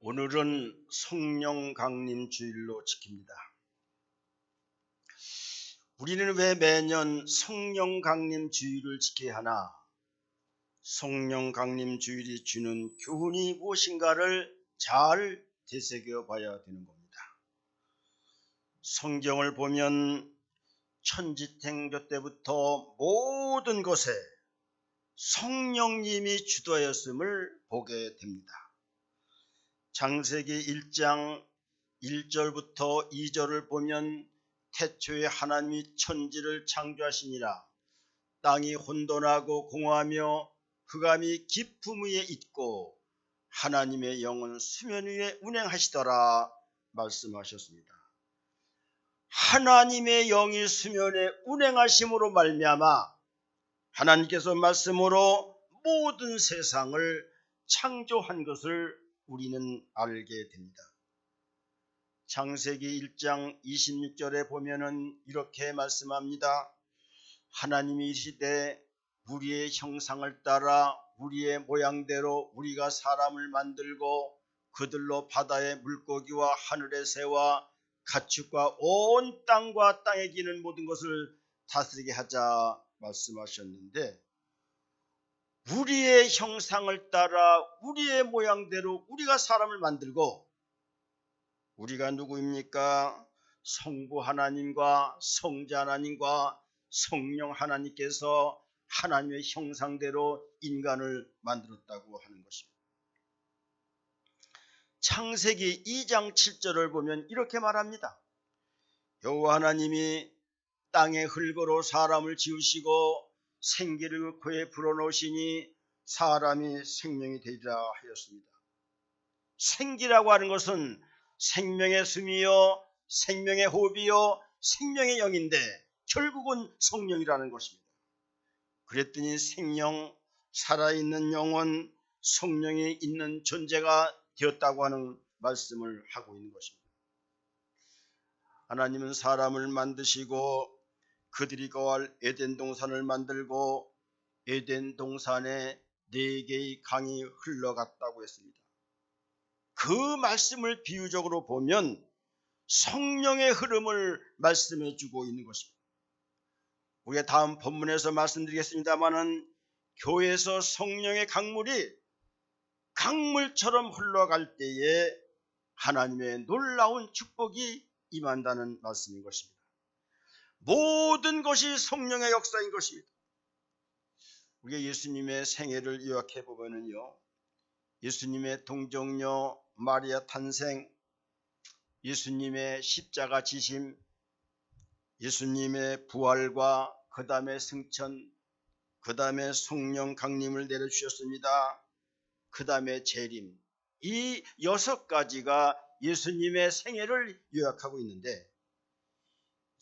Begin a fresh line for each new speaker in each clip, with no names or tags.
오늘은 성령 강림 주일로 지킵니다. 우리는 왜 매년 성령 강림 주일을 지켜야 하나? 성령 강림 주일이 주는 교훈이 무엇인가를 잘 되새겨 봐야 되는 겁니다. 성경을 보면 천지창조 때부터 모든 것에 성령님이 주도하였음을 보게 됩니다. 창세기 1장 1절부터 2절을 보면 태초에 하나님이 천지를 창조하시니라. 땅이 혼돈하고 공허하며 흑암이 깊음 위에 있고 하나님의 영은 수면 위에 운행하시더라 말씀하셨습니다. 하나님의 영이 수면에 운행하심으로 말미암아 하나님께서 말씀으로 모든 세상을 창조한 것을 우리는 알게 됩니다. 창세기 1장 26절에 보면은 이렇게 말씀합니다. 하나님이 이르시되 우리의 형상을 따라 우리의 모양대로 우리가 사람을 만들고 그들로 바다의 물고기와 하늘의 새와 가축과 온 땅과 땅에 기는 모든 것을 다스리게 하자 말씀하셨는데, 우리의 형상을 따라 우리의 모양대로 우리가 사람을 만들고, 우리가 누구입니까? 성부 하나님과 성자 하나님과 성령 하나님께서 하나님의 형상대로 인간을 만들었다고 하는 것입니다. 창세기 2장 7절을 보면 이렇게 말합니다. 여호와 하나님이 땅의 흙으로 사람을 지으시고 생기를 그에 불어넣으시니 사람이 생명이 되리라 하였습니다. 생기라고 하는 것은 생명의 숨이요 생명의 호흡이요 생명의 영인데 결국은 성령이라는 것입니다. 그랬더니 생명, 살아있는 영혼, 성령이 있는 존재가 되었다고 하는 말씀을 하고 있는 것입니다. 하나님은 사람을 만드시고 그들이 거할 에덴 동산을 만들고 에덴 동산에 4개의 강이 흘러갔다고 했습니다. 그 말씀을 비유적으로 보면 성령의 흐름을 말씀해 주고 있는 것입니다. 우리가 다음 본문에서 말씀드리겠습니다마는 교회에서 성령의 강물이 강물처럼 흘러갈 때에 하나님의 놀라운 축복이 임한다는 말씀인 것입니다. 모든 것이 성령의 역사인 것입니다. 우리가 예수님의 생애를 요약해 보면요, 예수님의 동정녀 마리아 탄생, 예수님의 십자가 지심, 예수님의 부활과 그 다음에 승천, 그 다음에 성령 강림을 내려주셨습니다. 그 다음에 재림, 이 6가지가 예수님의 생애를 요약하고 있는데,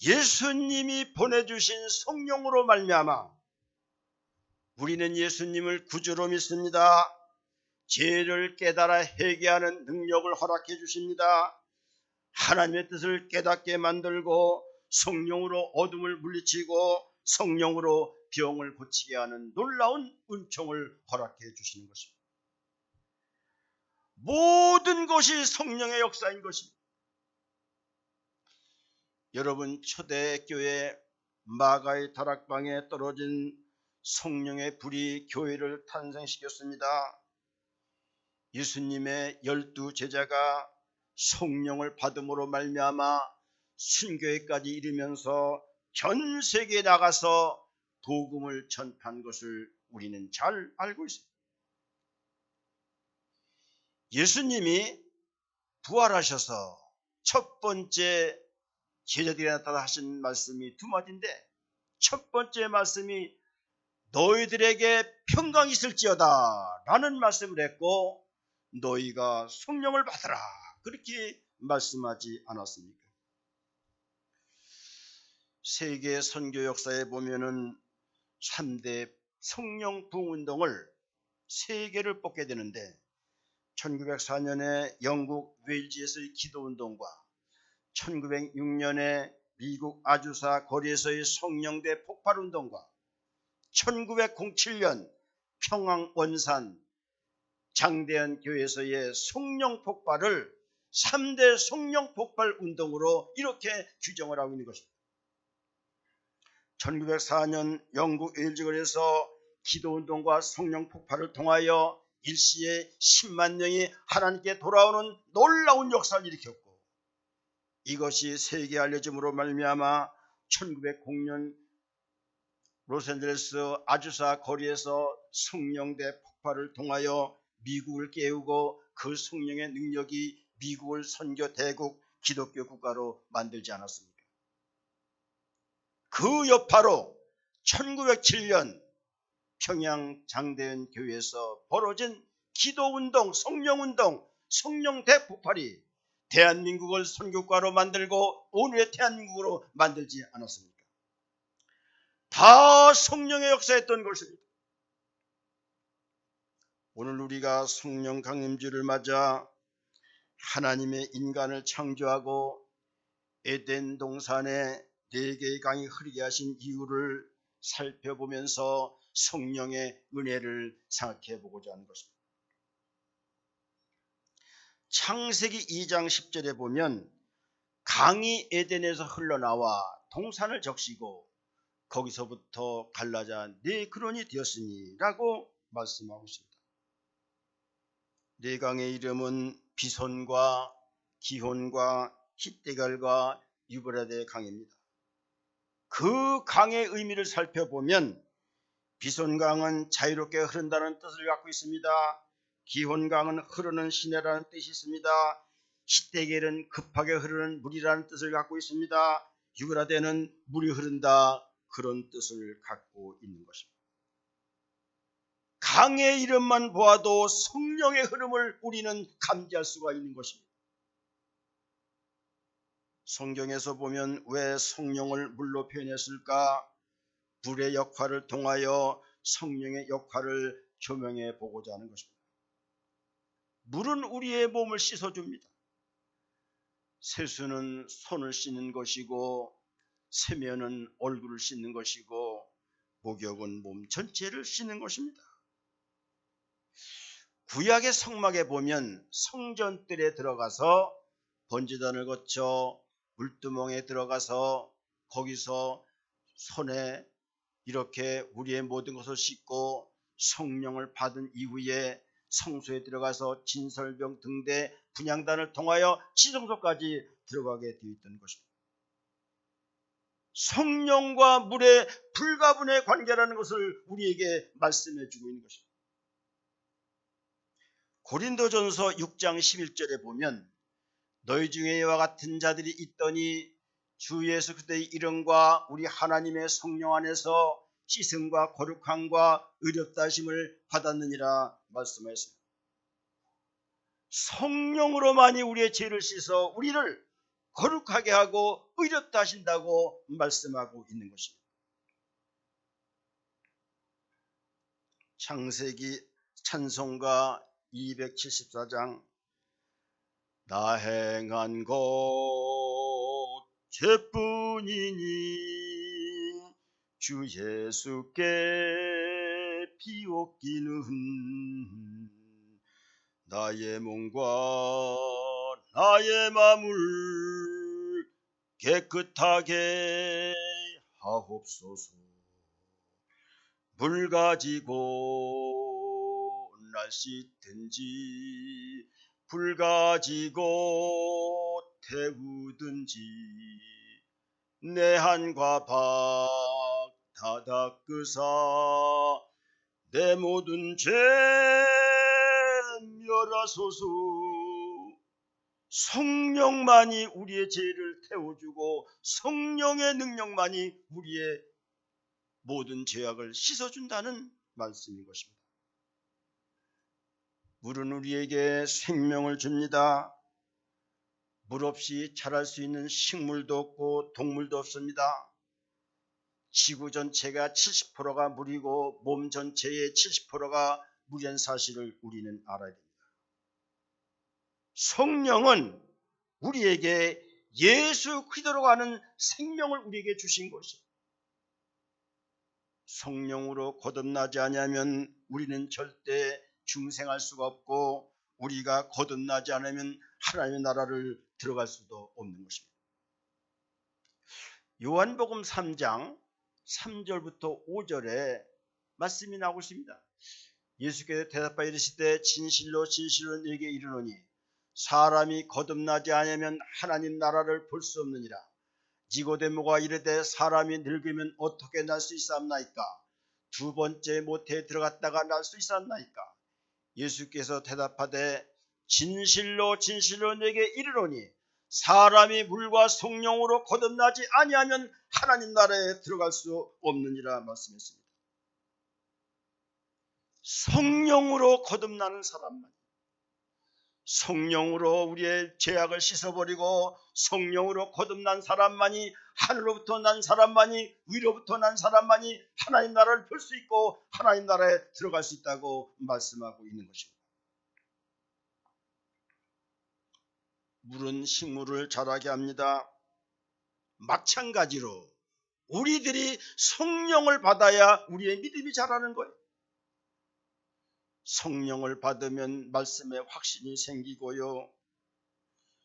예수님이 보내주신 성령으로 말미암아 우리는 예수님을 구주로 믿습니다. 죄를 깨달아 회개하는 능력을 허락해 주십니다. 하나님의 뜻을 깨닫게 만들고 성령으로 어둠을 물리치고 성령으로 병을 고치게 하는 놀라운 은총을 허락해 주시는 것입니다. 모든 것이 성령의 역사인 것입니다. 여러분, 초대교회 마가의 다락방에 떨어진 성령의 불이 교회를 탄생시켰습니다. 예수님의 12제자가 성령을 받음으로 말미암아 순교회까지 이르면서 전 세계에 나가서 복음을 전파한 것을 우리는 잘 알고 있습니다. 예수님이 부활하셔서 첫 번째 제자들이 나타나 하신 말씀이 2마디인데, 첫 번째 말씀이 너희들에게 평강이 있을지어다 라는 말씀을 했고, 너희가 성령을 받으라 그렇게 말씀하지 않았습니까? 세계 선교 역사에 보면은 3대 성령 부흥 운동을 3개를 뽑게 되는데, 1904년에 영국 웨일즈에서의 기도 운동과 1906년에 미국 아주사 거리에서의 성령대 폭발 운동과 1907년 평양 원산 장대한 교회에서의 성령 폭발을 3대 성령 폭발 운동으로 이렇게 규정을 하고 있는 것입니다. 1904년 영국 웨일즈郡에서 기도운동과 성령 폭발을 통하여 일시에 10만 명이 하나님께 돌아오는 놀라운 역사를 일으켰고, 이것이 세계에 알려짐으로 말미암아 1906년 로스앤젤레스 아주사 거리에서 성령대 폭발을 통하여 미국을 깨우고 그 성령의 능력이 미국을 선교 대국 기독교 국가로 만들지 않았습니까? 그 여파로 1907년 평양 장대현 교회에서 벌어진 기도운동, 성령운동, 성령 대폭발이 대한민국을 선교국가로 만들고 오늘의 대한민국으로 만들지 않았습니까? 다 성령의 역사였던 것입니다. 오늘 우리가 성령 강림주를 맞아 하나님의 인간을 창조하고 에덴 동산에 4개의 강이 흐르게 하신 이유를 살펴보면서 성령의 은혜를 생각해 보고자 하는 것입니다. 창세기 2장 10절에 보면 강이 에덴에서 흘러나와 동산을 적시고 거기서부터 갈라져 4근원이 되었으니 라고 말씀하고 있습니다. 4강의 이름은 비손과 기혼과 hitdekel과 유브라데 강입니다. 그 강의 의미를 살펴보면 비손강은 자유롭게 흐른다는 뜻을 갖고 있습니다. 기혼강은 흐르는 시내라는 뜻이 있습니다. hitdekel은 급하게 흐르는 물이라는 뜻을 갖고 있습니다. 유브라데는 물이 흐른다, 그런 뜻을 갖고 있는 것입니다. 강의 이름만 보아도 성령의 흐름을 우리는 감지할 수가 있는 것입니다. 성경에서 보면 왜 성령을 물로 표현했을까? 불의 역할을 통하여 성령의 역할을 조명해 보고자 하는 것입니다. 물은 우리의 몸을 씻어줍니다. 세수는 손을 씻는 것이고, 세면은 얼굴을 씻는 것이고, 목욕은 몸 전체를 씻는 것입니다. 구약의 성막에 보면 성전뜰에 들어가서 번제단을 거쳐 물두멍에 들어가서 거기서 손에 이렇게 우리의 모든 것을 씻고 성령을 받은 이후에 성소에 들어가서 진설병 등대 분향단을 통하여 지성소까지 들어가게 되어 있던 것입니다. 성령과 물의 불가분의 관계라는 것을 우리에게 말씀해 주고 있는 것입니다. 고린도전서 6장 11절에 보면 너희 중에 이와 같은 자들이 있더니 주 예수 그리스도의 이름과 우리 하나님의 성령 안에서 씻음과 거룩함과 의롭다 하심을 받았느니라 말씀하였습니다. 성령으로만이 우리의 죄를 씻어 우리를 거룩하게 하고 의롭다 하신다고 말씀하고 있는 것입니다. 창세기 찬송가 274장 나 행한 것 죄뿐이니 주 예수께 비옵기는 나의 몸과 나의 마음을 깨끗하게 하옵소서. 물 가지고 날 씻든지 불 가지고 태우든지 내 한과 박 다 닦으사 내 모든 죄 멸하소서. 성령만이 우리의 죄를 태워주고 성령의 능력만이 우리의 모든 죄악을 씻어준다는 말씀인 것입니다. 물은 우리에게 생명을 줍니다. 물 없이 자랄 수 있는 식물도 없고 동물도 없습니다. 지구 전체가 70%가 물이고 몸 전체의 70%가 물이라는 사실을 우리는 알아야 됩니다. 성령은 우리에게 예수 그리스도로 가는 생명을 우리에게 주신 것입니다. 성령으로 거듭나지 않으면 우리는 절대 중생할 수가 없고 우리가 거듭나지 않으면 하나님의 나라를 들어갈 수도 없는 것입니다. 요한복음 3장 3절부터 5절에 말씀이 나오고 있습니다. 예수께서 대답하여 이르시되 진실로 진실로 너희에게 이르노니 사람이 거듭나지 않으면 하나님 나라를 볼 수 없느니라. 니고데모가 이르되 사람이 늙으면 어떻게 날 수 있사옵나이까? 두 번째 모태에 들어갔다가 날 수 있사옵나이까? 예수께서 대답하되 진실로 진실로 너희에게 이르노니 사람이 물과 성령으로 거듭나지 아니하면 하나님 나라에 들어갈 수 없느니라 말씀했습니다. 성령으로 거듭나는 사람만, 성령으로 우리의 죄악을 씻어버리고 성령으로 거듭난 사람만이, 하늘로부터 난 사람만이, 위로부터 난 사람만이 하나님 나라를 볼 수 있고 하나님 나라에 들어갈 수 있다고 말씀하고 있는 것입니다. 물은 식물을 자라게 합니다. 마찬가지로 우리들이 성령을 받아야 우리의 믿음이 자라는 거예요. 성령을 받으면 말씀에 확신이 생기고요.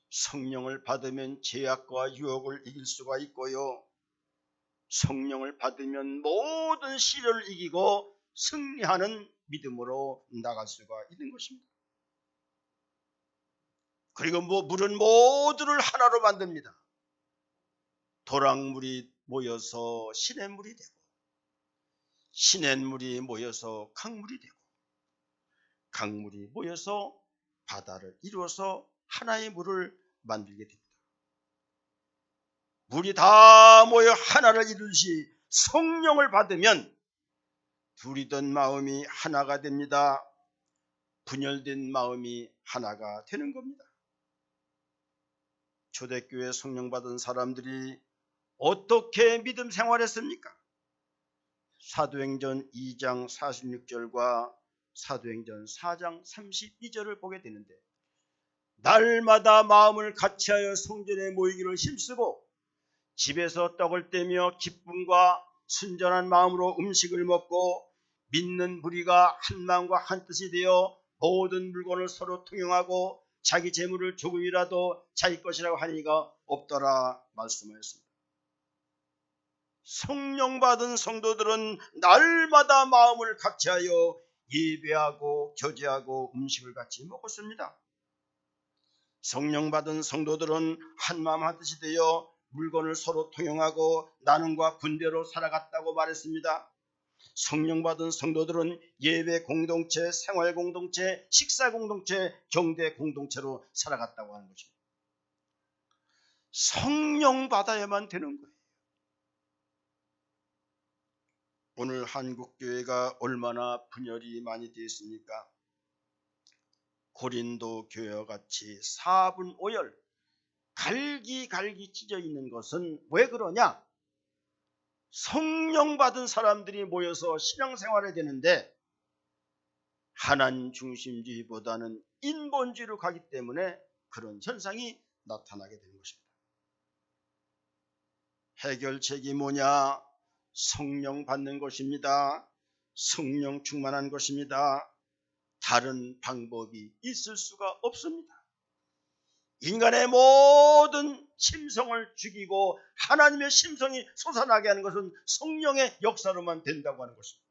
성령을 받으면 죄악과 유혹을 이길 수가 있고요. 성령을 받으면 모든 시련을 이기고 승리하는 믿음으로 나갈 수가 있는 것입니다. 그리고 물은 모두를 하나로 만듭니다. 도랑물이 모여서 시냇물이 되고, 시냇물이 모여서 강물이 되고, 강물이 모여서 바다를 이루어서 하나의 물을 만들게 됩니다. 물이 다 모여 하나를 이루듯이 성령을 받으면 둘이던 마음이 하나가 됩니다. 분열된 마음이 하나가 되는 겁니다. 초대교회 성령 받은 사람들이 어떻게 믿음 생활했습니까? 사도행전 2장 46절과 사도행전 4장 32절을 보게 되는데, 날마다 마음을 같이하여 성전에 모이기를 힘쓰고 집에서 떡을 떼며 기쁨과 순전한 마음으로 음식을 먹고 믿는 무리가 한 마음과 한 뜻이 되어 모든 물건을 서로 통용하고 자기 재물을 조금이라도 자기 것이라고 하는 이가 없더라 말씀하였습니다. 성령 받은 성도들은 날마다 마음을 같이하여 예배하고 교제하고 음식을 같이 먹었습니다. 성령 받은 성도들은 한마음 한뜻이 되어 물건을 서로 통용하고 나눔과 분배로 살아갔다고 말했습니다. 성령 받은 성도들은 예배 공동체, 생활 공동체, 식사 공동체, 경대 공동체로 살아갔다고 하는 것입니다. 성령 받아야만 되는 거예요. 오늘 한국 교회가 얼마나 분열이 많이 되어 있습니까? 고린도 교회와 같이 4분 5열 갈기갈기 찢어 있는 것은 왜 그러냐? 성령 받은 사람들이 모여서 신앙생활을 되는데 하나님 중심주의보다는 인본주의로 가기 때문에 그런 현상이 나타나게 되는 것입니다. 해결책이 뭐냐? 성령 받는 것입니다. 성령 충만한 것입니다. 다른 방법이 있을 수가 없습니다. 인간의 모든 심성을 죽이고 하나님의 심성이 솟아나게 하는 것은 성령의 역사로만 된다고 하는 것입니다.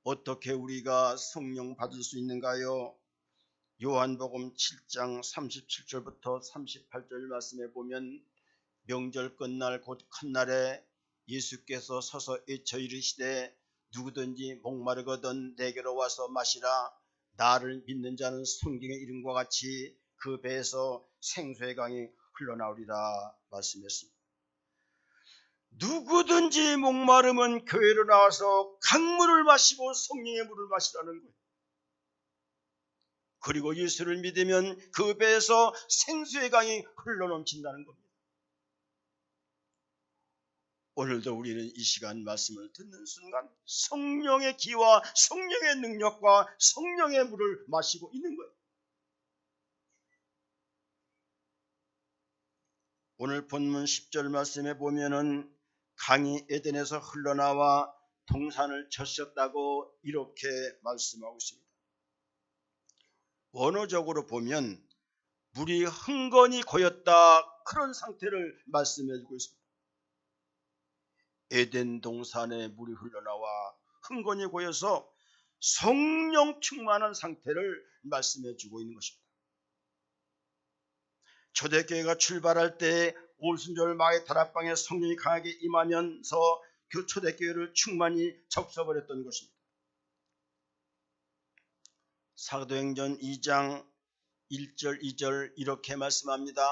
어떻게 우리가 성령 받을 수 있는가요? 요한복음 7장 37절부터 38절 말씀에 보면 명절 끝날 곧 큰날에 예수께서 서서 외쳐 이르시되 누구든지 목마르거든 내게로 와서 마시라. 나를 믿는 자는 성경의 이름과 같이 그 배에서 생수의 강이 흘러나오리라 말씀했습니다. 누구든지 목마르면 교회로 나와서 강물을 마시고 성령의 물을 마시라는 거예요. 그리고 예수를 믿으면 그 배에서 생수의 강이 흘러넘친다는 겁니다. 오늘도 우리는 이 시간 말씀을 듣는 순간 성령의 기와 성령의 능력과 성령의 물을 마시고 있는 거예요. 오늘 본문 10절 말씀에 보면은 강이 에덴에서 흘러나와 동산을 쳤었다고 이렇게 말씀하고 있습니다. 원어적으로 보면 물이 흥건히 고였다, 그런 상태를 말씀해 주고 있습니다. 에덴 동산에 물이 흘러나와 흥건히 고여서 성령 충만한 상태를 말씀해 주고 있는 것입니다. 초대교회가 출발할 때 오순절 마의 다락방에 성령이 강하게 임하면서 그 초대교회를 충만히 적셔버렸던 것입니다. 사도행전 2장 1절 2절 이렇게 말씀합니다.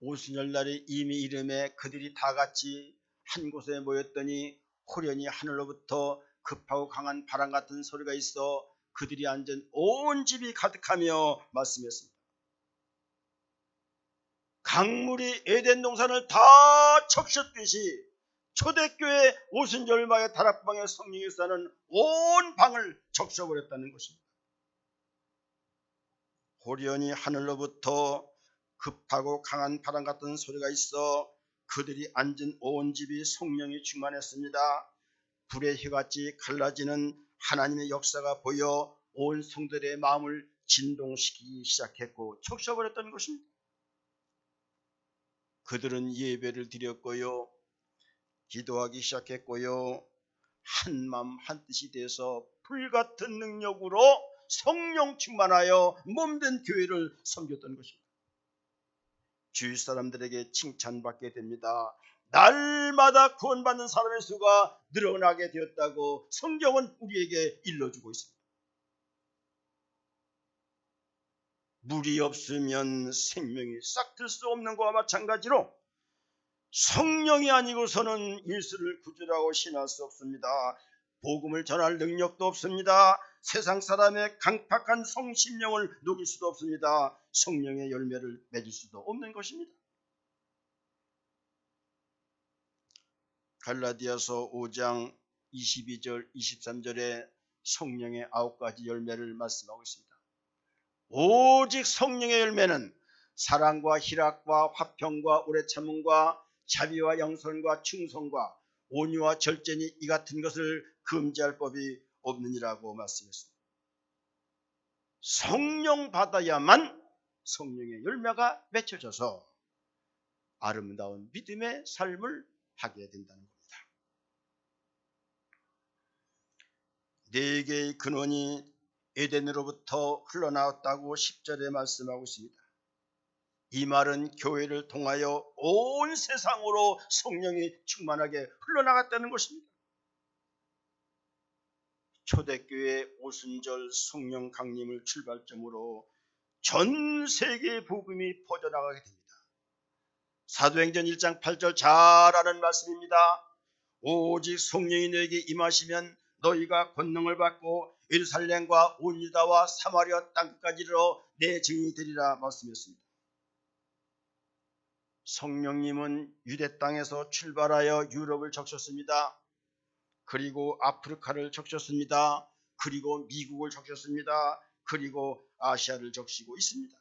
오순절 날에 이미 이름에 그들이 다 같이 한 곳에 모였더니 호련히 하늘로부터 급하고 강한 바람 같은 소리가 있어 그들이 앉은 온 집이 가득하며 말씀했습니다. 강물이 에덴 동산을 다 적셨듯이 초대교회 오순절마의 다락방에 성령이 사는 온 방을 적셔버렸다는 것입니다. 호련히 하늘로부터 급하고 강한 바람 같은 소리가 있어 그들이 앉은 온 집이 성령이 충만했습니다. 불의 혀같이 갈라지는 하나님의 역사가 보여 온 성도들의 마음을 진동시키기 시작했고 적셔버렸던 것입니다. 그들은 예배를 드렸고요, 기도하기 시작했고요, 한마음 한뜻이 돼서 불같은 능력으로 성령 충만하여 몸된 교회를 섬겼던 것입니다. 주위 사람들에게 칭찬받게 됩니다. 날마다 구원받는 사람의 수가 늘어나게 되었다고 성경은 우리에게 일러주고 있습니다. 물이 없으면 생명이 싹틀 수 없는 것과 마찬가지로 성령이 아니고서는 예수를 구주라고 신할 수 없습니다. 복음을 전할 능력도 없습니다. 세상 사람의 강팍한 성심령을 녹일 수도 없습니다. 성령의 열매를 맺을 수도 없는 것입니다. 갈라디아서 5장 22절 23절에 성령의 9가지 열매를 말씀하고 있습니다. 오직 성령의 열매는 사랑과 희락과 화평과 오래 참음과 자비와 영선과 충성과 온유와 절제니 이 같은 것을 금지할 법이 없느니라고 말씀했습니다. 성령 받아야만 성령의 열매가 맺혀져서 아름다운 믿음의 삶을 하게 된다는 겁니다. 네 개의 근원이 에덴으로부터 흘러나왔다고 10절에 말씀하고 있습니다. 이 말은 교회를 통하여 온 세상으로 성령이 충만하게 흘러나갔다는 것입니다. 초대교회 오순절 성령 강림을 출발점으로 전 세계의 복음이 퍼져나가게 됩니다. 사도행전 1장 8절 잘 아는 말씀입니다. 오직 성령이 너에게 임하시면 너희가 권능을 받고 예루살렘과 온 유다와 사마리아 땅까지 이르러 내 증인이 되리라 말씀했습니다. 성령님은 유대 땅에서 출발하여 유럽을 적셨습니다. 그리고 아프리카를 적셨습니다. 그리고 미국을 적셨습니다. 그리고 아시아를 적시고 있습니다.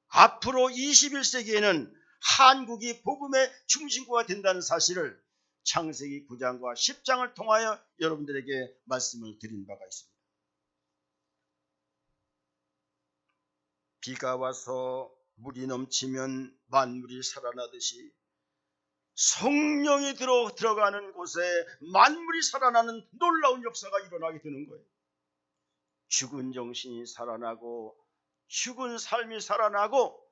앞으로 21세기에는 한국이 복음의 중심구가 된다는 사실을 창세기 9장과 10장을 통하여 여러분들에게 말씀을 드린 바가 있습니다. 비가 와서 물이 넘치면 만물이 살아나듯이 성령이 들어가는 곳에 만물이 살아나는 놀라운 역사가 일어나게 되는 거예요. 죽은 정신이 살아나고 죽은 삶이 살아나고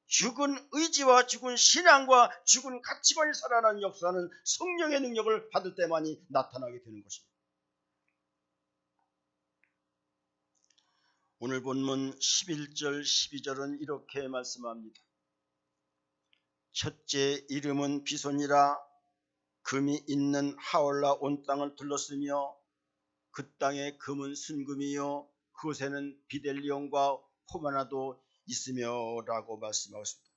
죽은 의지와 죽은 신앙과 죽은 가치관이 살아나는 역사는 성령의 능력을 받을 때만이 나타나게 되는 것입니다. 오늘 본문 11절 12절은 이렇게 말씀합니다. 첫째 이름은 비손이라 금이 있는 하올라 온 땅을 둘렀으며 그 땅의 금은 순금이요 그곳에는 비델리온과 호마나도 있으며 라고 말씀하고 있습니다.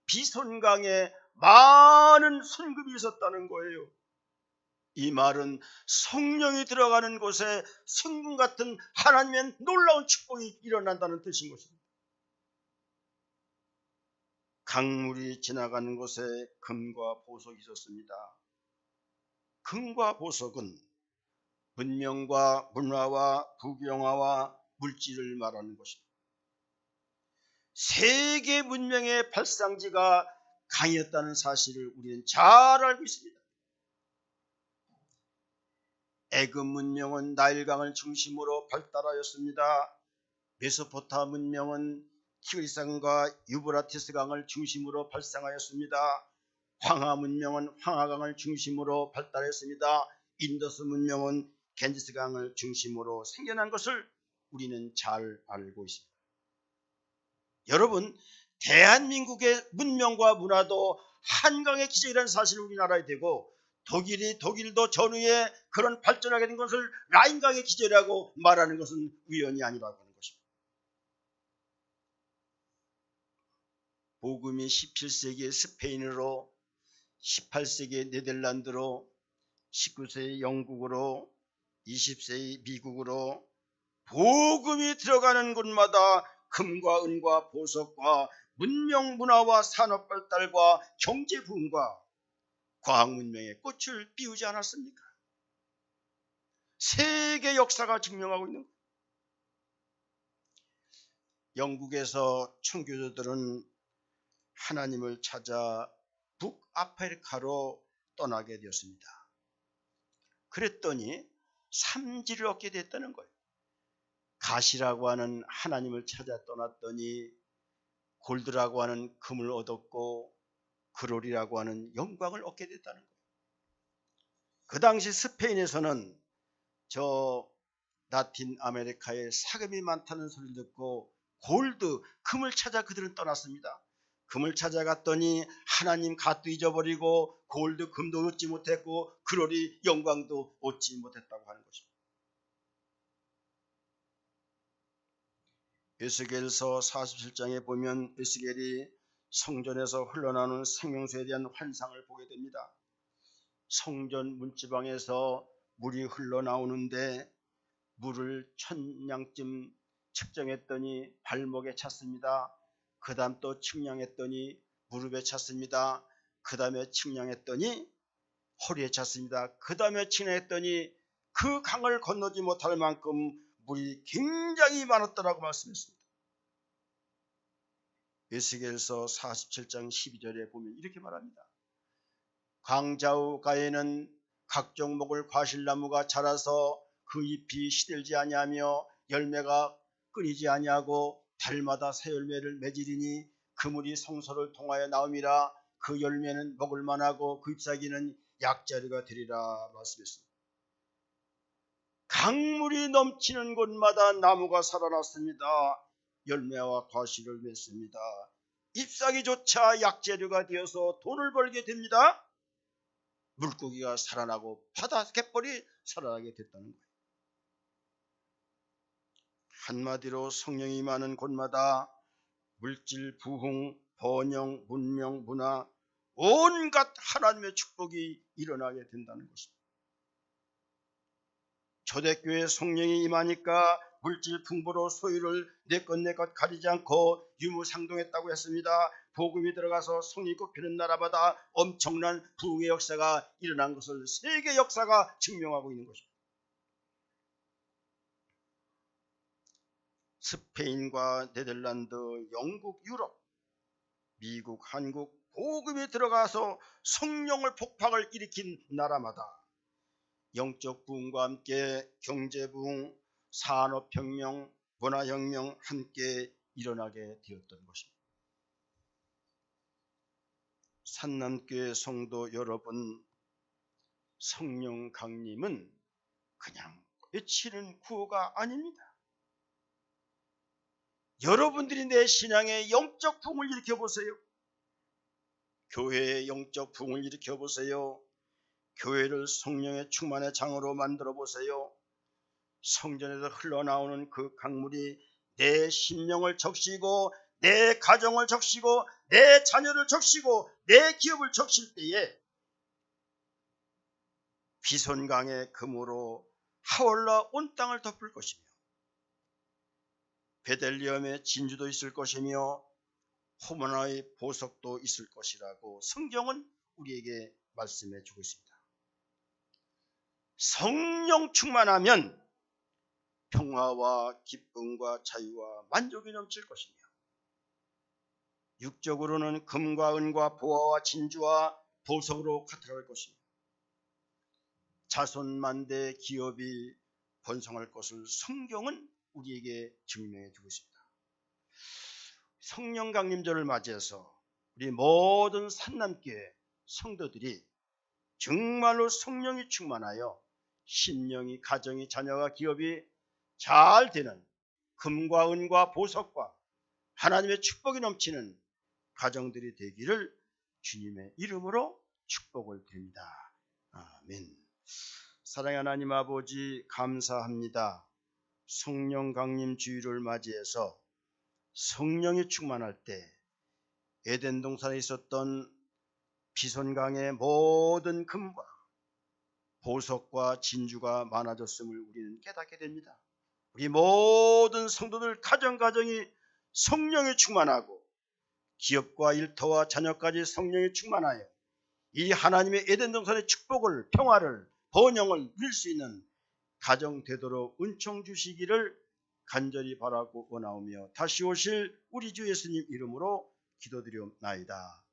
비손강에 많은 순금이 있었다는 거예요. 이 말은 성령이 들어가는 곳에 순금 같은 하나님의 놀라운 축복이 일어난다는 뜻인 것입니다. 강물이 지나가는 곳에 금과 보석이 있었습니다. 금과 보석은 문명과 문화와 부경화와 물질을 말하는 것입니다. 세계 문명의 발상지가 강이었다는 사실을 우리는 잘 알고 있습니다. 애굽 문명은 나일강을 중심으로 발달하였습니다. 메소포타 문명은 티그리스강과 유브라티스 강을 중심으로 발상하였습니다. 황하 문명은 황하강을 중심으로 발달했습니다. 인더스 문명은 겐지스강을 중심으로 생겨난 것을 우리는 잘 알고 있습니다. 여러분, 대한민국의 문명과 문화도 한강의 기적이라는 사실을 우리는 알아야 되고, 독일도 전후에 그런 발전하게 된 것을 라인강의 기적이라고 말하는 것은 우연이 아니라고 하는 것입니다. 복음이 17세기의 스페인으로, 18세기의 네덜란드로, 19세기 영국으로, 20세기 미국으로 복음이 들어가는 곳마다 금과 은과 보석과 문명 문화와 산업 발달과 경제 부흥과 과학 문명의 꽃을 피우지 않았습니까? 세계 역사가 증명하고 있는 거예요. 영국에서 청교도들은 하나님을 찾아 북아프리카로 떠나게 되었습니다. 그랬더니 삼지를 얻게 됐다는 거예요. 가시라고 하는 하나님을 찾아 떠났더니 골드라고 하는 금을 얻었고 그롤이라고 하는 영광을 얻게 됐다는 거예요. 그 당시 스페인에서는 저 라틴 아메리카에 사금이 많다는 소리를 듣고 골드, 금을 찾아 그들은 떠났습니다. 금을 찾아갔더니 하나님 갓도 잊어버리고 골드, 금도 얻지 못했고 그롤이 영광도 얻지 못했다고 하는 것입니다. 에스겔서 47장에 보면 에스겔이 성전에서 흘러나오는 생명수에 대한 환상을 보게 됩니다. 성전 문지방에서 물이 흘러나오는데 물을 1000냥쯤 측정했더니 발목에 찼습니다. 그 다음 또 측량했더니 무릎에 찼습니다. 그 다음에 측량했더니 허리에 찼습니다. 그 다음에 측량했더니 그 강을 건너지 못할 만큼 물이 굉장히 많았다라고 말씀했습니다. 에스겔서 47장 12절에 보면 이렇게 말합니다. 강좌우가에는 각종 목을 과실나무가 자라서 그 잎이 시들지 아니하며 열매가 끊이지 아니하고 달마다 새 열매를 맺으리니 그 물이 성소를 통하여 나옴이라. 그 열매는 먹을 만하고 그 잎사귀는 약재료가 되리라 말씀했습니다. 강물이 넘치는 곳마다 나무가 살아났습니다. 열매와 과실을 맺습니다. 잎사귀조차 약재료가 되어서 돈을 벌게 됩니다. 물고기가 살아나고 바다 갯벌이 살아나게 됐다는 거예요. 한마디로 성령이 임하는 곳마다 물질, 부흥, 번영, 문명, 문화 온갖 하나님의 축복이 일어나게 된다는 것입니다. 초대교회 성령이 임하니까 물질 풍부로 소유를 내 것 가리지 않고 유무상통했다고 했습니다. 복음이 들어가서 성이 꼽히는 나라마다 엄청난 부흥의 역사가 일어난 것을 세계 역사가 증명하고 있는 것입니다. 스페인과 네덜란드, 영국, 유럽, 미국, 한국 복음이 들어가서 성령을 폭발을 일으킨 나라마다 영적 부흥과 함께 경제 부흥, 산업혁명, 문화혁명 함께 일어나게 되었던 것입니다. 산남교회 성도 여러분, 성령 강림은 그냥 외치는 구호가 아닙니다. 여러분들이 내 신앙의 영적 부흥을 일으켜보세요. 교회의 영적 부흥을 일으켜보세요. 교회를 성령의 충만의 장으로 만들어보세요. 성전에서 흘러나오는 그 강물이 내 심령을 적시고 내 가정을 적시고 내 자녀를 적시고 내 기업을 적실 때에 비손강의 금으로 하올라 온 땅을 덮을 것이며 베들리엄의 진주도 있을 것이며 호모나의 보석도 있을 것이라고 성경은 우리에게 말씀해 주고 있습니다. 성령 충만하면 평화와 기쁨과 자유와 만족이 넘칠 것이며, 육적으로는 금과 은과 보화와 진주와 보석으로 가득할 것이며, 자손만대 기업이 번성할 것을 성경은 우리에게 증명해 주고 있습니다. 성령 강림절을 맞이해서 우리 모든 산남교회 성도들이 정말로 성령이 충만하여 심령이, 가정이, 자녀가, 기업이 잘 되는, 금과 은과 보석과 하나님의 축복이 넘치는 가정들이 되기를 주님의 이름으로 축복을 드립니다. 아멘. 사랑의 하나님 아버지, 감사합니다. 성령 강림 주일을 맞이해서 성령이 충만할 때 에덴 동산에 있었던 비손강의 모든 금과 보석과 진주가 많아졌음을 우리는 깨닫게 됩니다. 우리 모든 성도들 가정가정이 성령이 충만하고 기업과 일터와 자녀까지 성령이 충만하여 이 하나님의 에덴 동산의 축복을, 평화를, 번영을 누릴 수 있는 가정 되도록 은총 주시기를 간절히 바라고 원하오며 다시 오실 우리 주 예수님 이름으로 기도드리옵나이다.